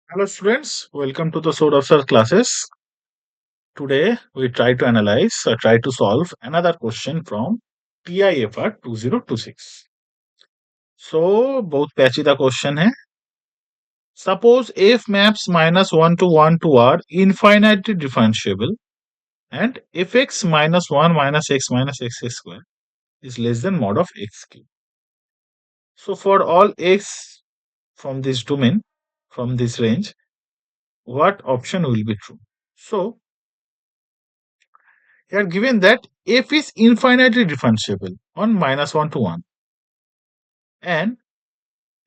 Hello students, welcome to the Sword of Sir classes. Today we try to solve another question from TIFR 2026. So बहुत पेचीदा question है. Suppose f maps minus 1 to 1 to r infinitely differentiable and fx minus 1 minus x square is less than mod of x cube. So for all x from this domain, from this range, what option will be true? So you are given that f is infinitely differentiable on minus 1 to 1 and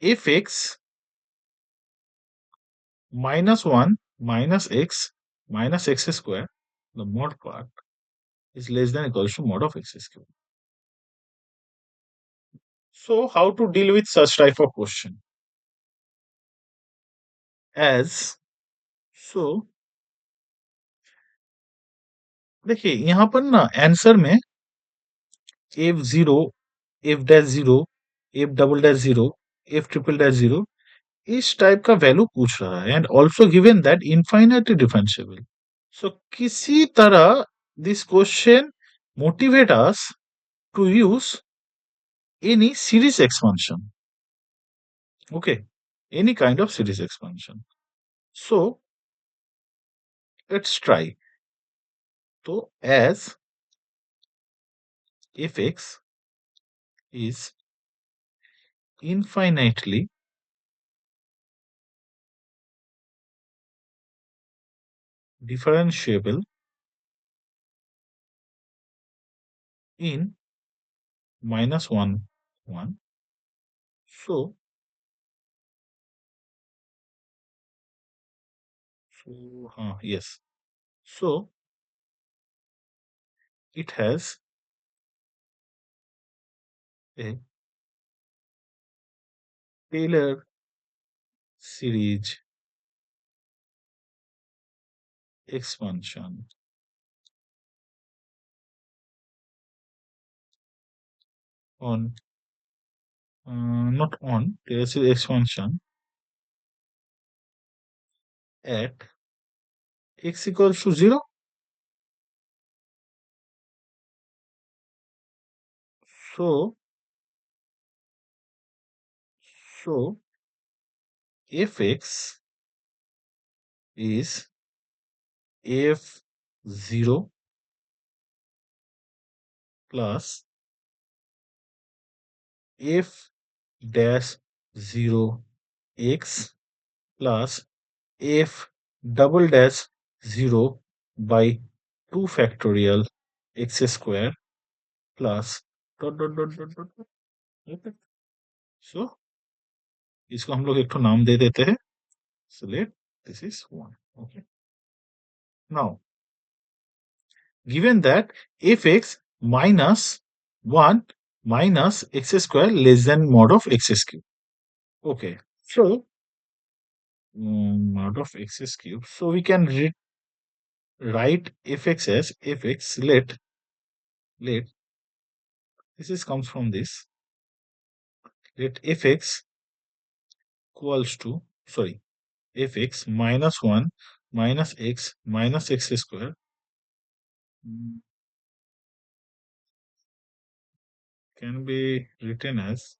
fx minus 1 minus x square, the mod part, is less than equals to mod of x square. So how to deal with such type of question? As so देखिए यहाँ पर ना answer में f0 f dash 0 f double dash 0 f triple dash 0 इस type का value पूछ रहा है and also given that infinitely differentiable. So किसी तरह this question motivate us to use any series expansion. Okay, any kind of series expansion. So let's try. So as fx is infinitely differentiable in minus 1 1. So yes. So it has a Taylor series expansion on not on Taylor series expansion at x equals to 0. So so fx is f0 plus f dash 0 x plus f double dash 0 by 2 factorial x square plus dot dot dot dot dot dot. Okay. So इसको हम लोग एक तो नाम दे देते हैं. So let this is 1. Okay. Now given that fx minus 1 minus x square less than mod of x cube. Okay, so mod of x cube. So we can write fx as fx let this is comes from this, let fx equals to fx minus 1 minus x square can be written as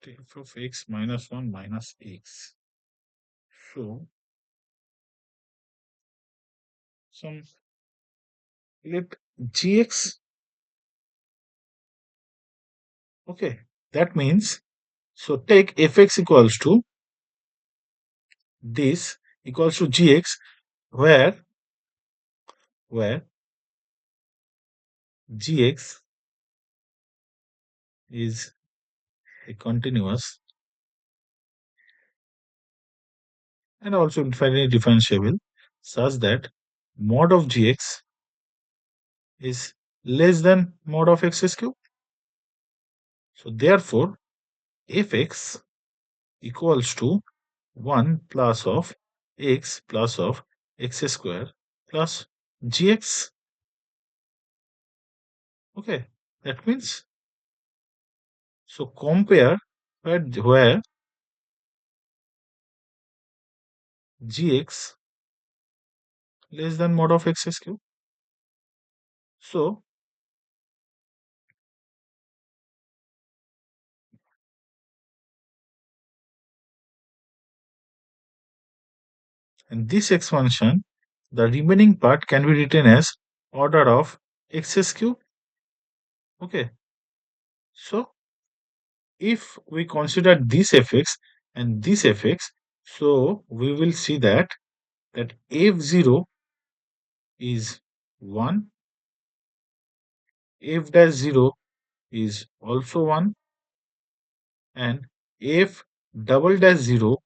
f of x minus 1 minus x. So some let gx. Okay, that means so take fx equals to this equals to gx where gx is a continuous and also infinitely differentiable such that mod of gx is less than mod of x cube. So therefore fx equals to 1 plus of x plus of x square plus gx. Okay, that means so compare where gx less than mod of x cube. So in this expansion, the remaining part can be written as order of x cube. Okay, so if we consider this fx and this fx, so we will see that f0 is 1, f dash 0 is also 1, and f double dash 0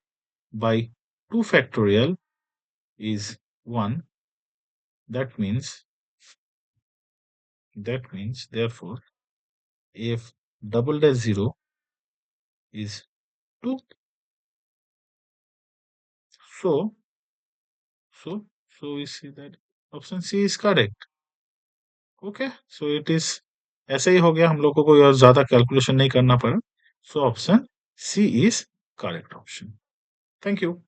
by 2 factorial is 1. That means therefore f double dash 0 is 2. So so we see that option C is correct. Okay, so it is ऐसे ही हो गया, हम लोग को कोई और ज्यादा calculation नहीं करना पड़ा. So option C is correct option. Thank you.